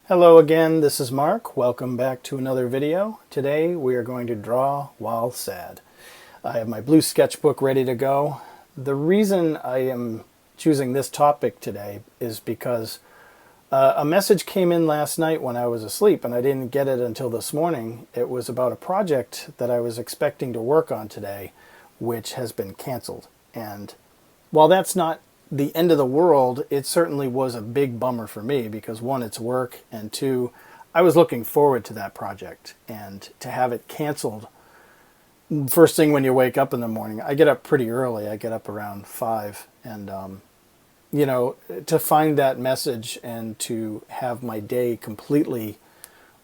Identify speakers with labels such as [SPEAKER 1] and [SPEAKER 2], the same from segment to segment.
[SPEAKER 1] Hello again, this is Mark. Welcome back to another video. Today we are going to draw while sad. I have my blue sketchbook ready to go. The reason I am choosing this topic today is because a message came in last night when I was asleep and I didn't get it until this morning. It was about a project that I was expecting to work on today, which has been canceled. And while that's not the end of the world, it certainly was a big bummer for me because one, it's work, and two, I was looking forward to that project, and to have it canceled first thing when you wake up in the morning. I get up pretty early. I get up around 5, and to find that message and to have my day completely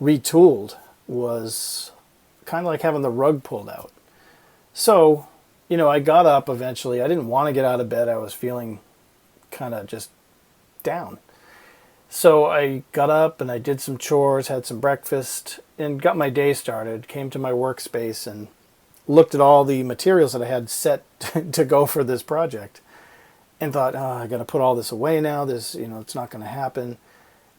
[SPEAKER 1] retooled was kind of like having the rug pulled out. So, I got up eventually. I didn't want to get out of bed. I was feeling kind of just down. So I got up and I did some chores, had some breakfast, and got my day started. Came to my workspace and looked at all the materials that I had set to go for this project, and thought, oh, I got to put all this away now. This, it's not going to happen.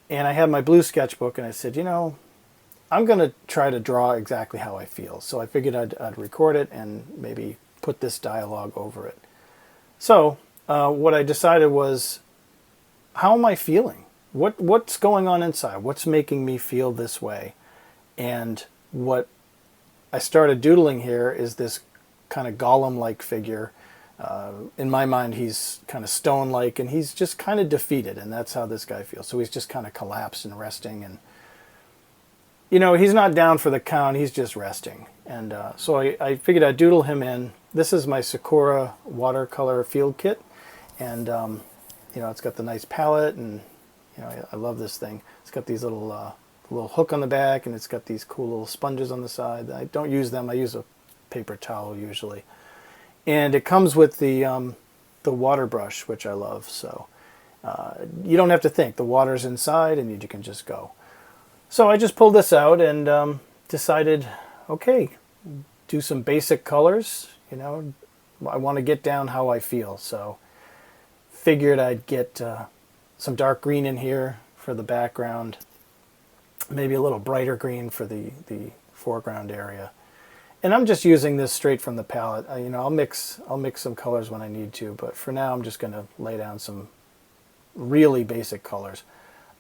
[SPEAKER 1] And I had my blue sketchbook, and I said, I'm going to try to draw exactly how I feel. So I figured I'd record it and maybe put this dialogue over it. So what I decided was, how am I feeling? What's going on inside? What's making me feel this way? And what I started doodling here is this kind of golem-like figure. In my mind, he's kind of stone-like, and he's just kind of defeated, and that's how this guy feels. So he's just kind of collapsed and resting, and he's not down for the count, he's just resting. And so I figured I'd doodle him in. This is my Sakura watercolor field kit. And, it's got the nice palette, and, I love this thing. It's got these little hook on the back, and it's got these cool little sponges on the side. I don't use them. I use a paper towel usually. And it comes with the water brush, which I love. So you don't have to think. The water's inside, and you can just go. So I just pulled this out and decided, okay, do some basic colors. I want to get down how I feel. So figured I'd get some dark green in here for the background, maybe a little brighter green for the foreground area. And I'm just using this straight from the palette. I'll mix some colors when I need to, but for now I'm just going to lay down some really basic colors.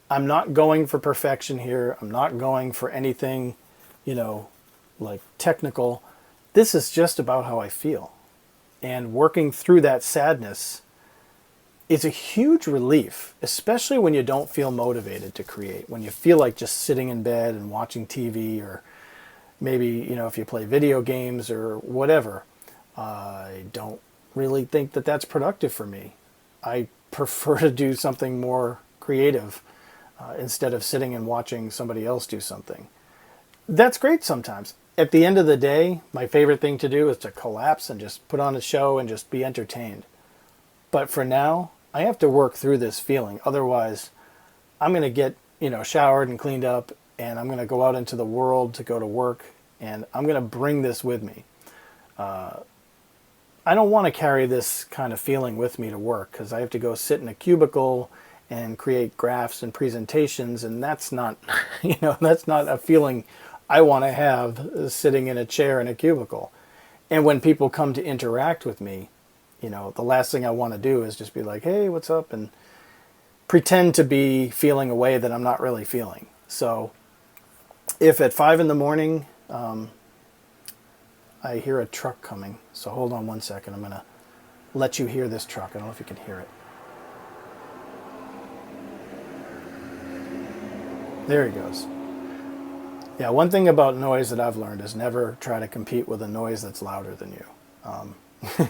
[SPEAKER 1] I'm not going for perfection here. I'm not going for anything, like technical. This is just about how I feel. And working through that sadness, it's a huge relief, especially when you don't feel motivated to create, when you feel like just sitting in bed and watching TV, or maybe, if you play video games or whatever. I don't really think that that's productive for me. I prefer to do something more creative instead of sitting and watching somebody else do something. That's great sometimes. At the end of the day, my favorite thing to do is to collapse and just put on a show and just be entertained. But for now, I have to work through this feeling. Otherwise, I'm going to get, showered and cleaned up, and I'm going to go out into the world to go to work, and I'm going to bring this with me. I don't want to carry this kind of feeling with me to work, because I have to go sit in a cubicle and create graphs and presentations, and that's not, that's not a feeling I want to have sitting in a chair in a cubicle. And when people come to interact with me, the last thing I want to do is just be like, hey, what's up? And pretend to be feeling a way that I'm not really feeling. So if at 5 in the morning, I hear a truck coming. So hold on one second. I'm going to let you hear this truck. I don't know if you can hear it. There he goes. Yeah, one thing about noise that I've learned is never try to compete with a noise that's louder than you.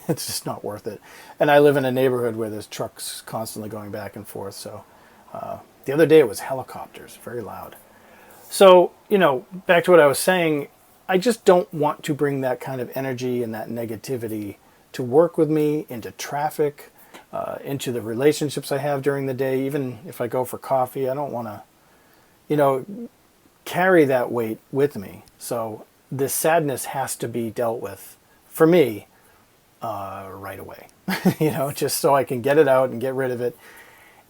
[SPEAKER 1] It's just not worth it. And I live in a neighborhood where there's trucks constantly going back and forth. So the other day it was helicopters, very loud. So, back to what I was saying, I just don't want to bring that kind of energy and that negativity to work with me, into traffic, into the relationships I have during the day. Even if I go for coffee, I don't want to, carry that weight with me. So this sadness has to be dealt with, for me, right away. Just so I can get it out and get rid of it.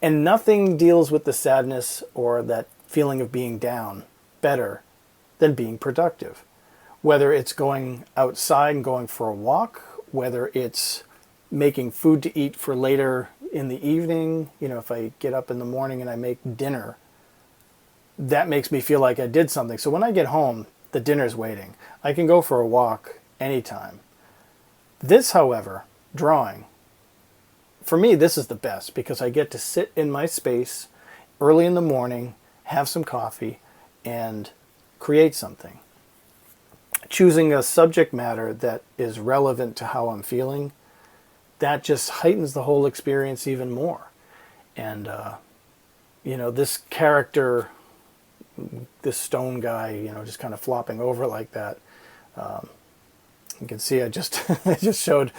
[SPEAKER 1] And nothing deals with the sadness or that feeling of being down better than being productive. Whether it's going outside and going for a walk, whether it's making food to eat for later in the evening, you know, if I get up in the morning and I make dinner, that makes me feel like I did something. So when I get home, the dinner's waiting. I can go for a walk anytime. This, however, drawing, for me, this is the best because I get to sit in my space early in the morning, have some coffee, and create something. Choosing a subject matter that is relevant to how I'm feeling, that just heightens the whole experience even more. And, you know, this character, this stone guy, you know, just kind of flopping over like that. You can see I just I just showed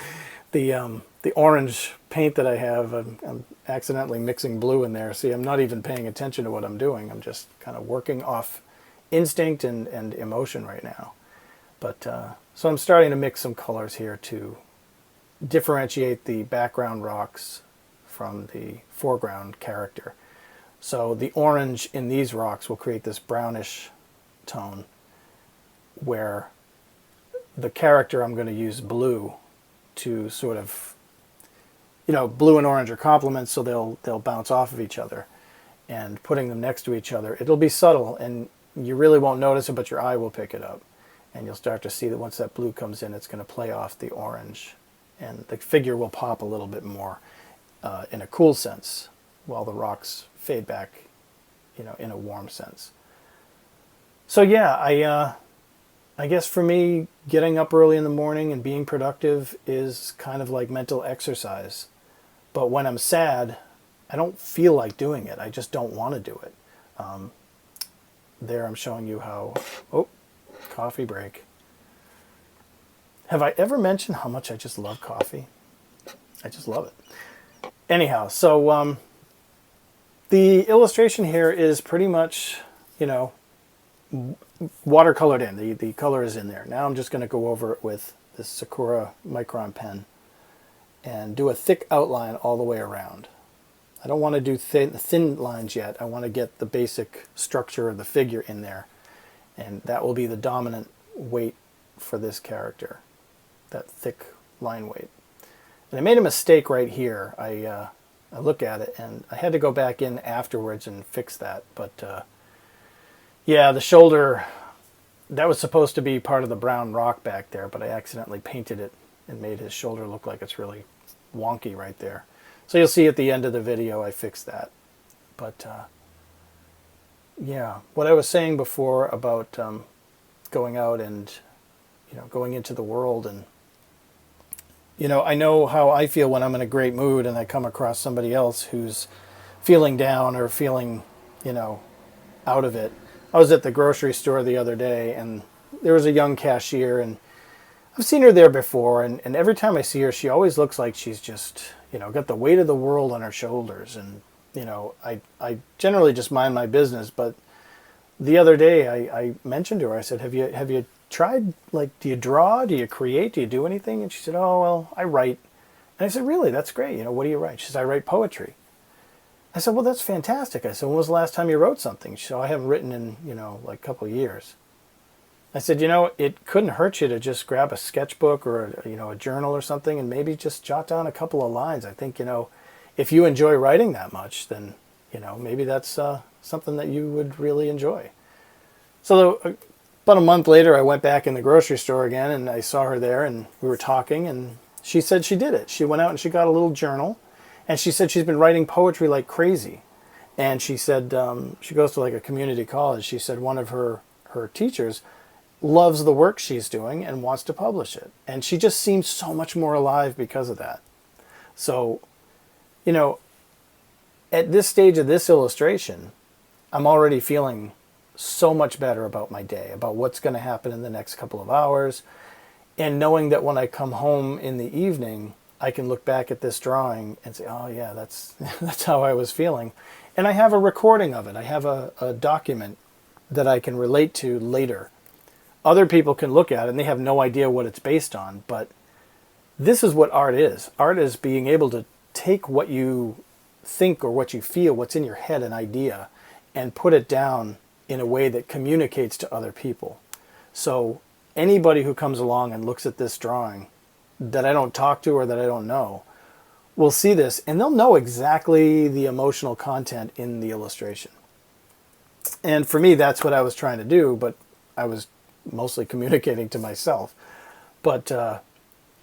[SPEAKER 1] the orange paint that I have. I'm accidentally mixing blue in there. See, I'm not even paying attention to what I'm doing. I'm just kind of working off instinct and emotion right now. But so I'm starting to mix some colors here to differentiate the background rocks from the foreground character. So the orange in these rocks will create this brownish tone, where the character, I'm going to use blue to sort of, you know, blue and orange are complements, so they'll bounce off of each other. And putting them next to each other, it'll be subtle, and you really won't notice it, but your eye will pick it up. And you'll start to see that once that blue comes in, it's going to play off the orange. And the figure will pop a little bit more in a cool sense, while the rocks fade back, you know, in a warm sense. So yeah, I guess for me, getting up early in the morning and being productive is kind of like mental exercise. But when I'm sad, I don't feel like doing it. I just don't want to do it. There I'm showing you how, oh, coffee break. Have I ever mentioned how much I just love coffee? I just love it. Anyhow, so the illustration here is pretty much, you know, watercolored in. The color is in there. Now I'm just going to go over it with this Sakura Micron pen and do a thick outline all the way around. I don't want to do thin lines yet. I want to get the basic structure of the figure in there. And that will be the dominant weight for this character, that thick line weight. And I made a mistake right here. I look at it, and I had to go back in afterwards and fix that. But yeah, the shoulder, that was supposed to be part of the brown rock back there, but I accidentally painted it and made his shoulder look like it's really wonky right there. So you'll see at the end of the video I fixed that. But yeah, what I was saying before about going out and, you know, going into the world, and, you know, I know how I feel when I'm in a great mood and I come across somebody else who's feeling down or feeling, you know, out of it. I was at the grocery store the other day, and there was a young cashier, and I've seen her there before, and every time I see her, she always looks like she's just, you know, got the weight of the world on her shoulders. And, you know, I generally just mind my business, but the other day I mentioned to her, I said, have you tried, like, do you draw, do you create, do you do anything? And she said, oh, well, I write. And I said, really? That's great. You know, what do you write? She said, I write poetry. I said, well, that's fantastic. I said, when was the last time you wrote something? She said, I haven't written in, you know, like a couple of years. I said, you know, it couldn't hurt you to just grab a sketchbook or, you know, a journal or something and maybe just jot down a couple of lines. I think, you know, if you enjoy writing that much, then, you know, maybe that's something that you would really enjoy. So about a month later, I went back in the grocery store again, and I saw her there, and we were talking, and she said she did it. She went out and she got a little journal, and she said she's been writing poetry like crazy. And she said she goes to like a community college. She said one of her teachers loves the work she's doing and wants to publish it. And she just seems so much more alive because of that. So, you know, at this stage of this illustration, I'm already feeling so much better about my day, about what's going to happen in the next couple of hours. And knowing that when I come home in the evening, I can look back at this drawing and say, oh yeah, that's how I was feeling. And I have a recording of it. I have a document that I can relate to later. Other people can look at it and they have no idea what it's based on, but this is what art is. Art is being able to take what you think or what you feel, what's in your head, an idea, and put it down in a way that communicates to other people. So anybody who comes along and looks at this drawing that I don't talk to or that I don't know will see this, and they'll know exactly the emotional content in the illustration. And for me, that's what I was trying to do, but I was mostly communicating to myself. But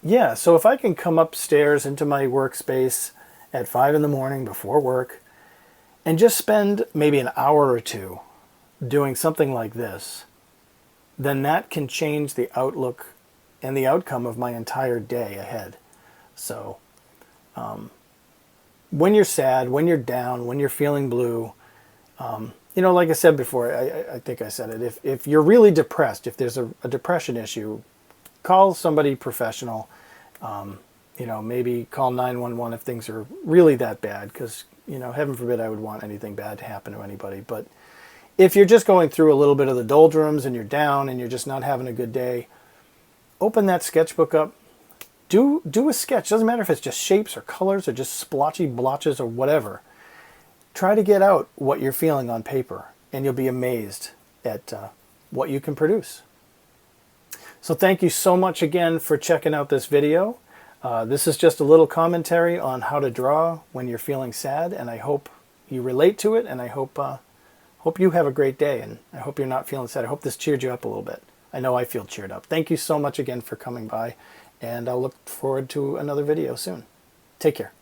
[SPEAKER 1] yeah, so if I can come upstairs into my workspace at 5 in the morning before work and just spend maybe an hour or two doing something like this, then that can change the outlook and the outcome of my entire day ahead. So when you're sad, when you're down, when you're feeling blue, you know, like I said before, I think I said it, if you're really depressed, if there's a depression issue, call somebody professional. You know, maybe call 911 if things are really that bad, because, you know, heaven forbid I would want anything bad to happen to anybody. But if you're just going through a little bit of the doldrums and you're down and you're just not having a good day, open that sketchbook up. Do a sketch. Doesn't matter if it's just shapes or colors or just splotchy blotches or whatever. Try to get out what you're feeling on paper, and you'll be amazed at what you can produce. So thank you so much again for checking out this video. This is just a little commentary on how to draw when you're feeling sad, and I hope you relate to it, and I hope you have a great day, and I hope you're not feeling sad. I hope this cheered you up a little bit. I know I feel cheered up. Thank you so much again for coming by, and I'll look forward to another video soon. Take care.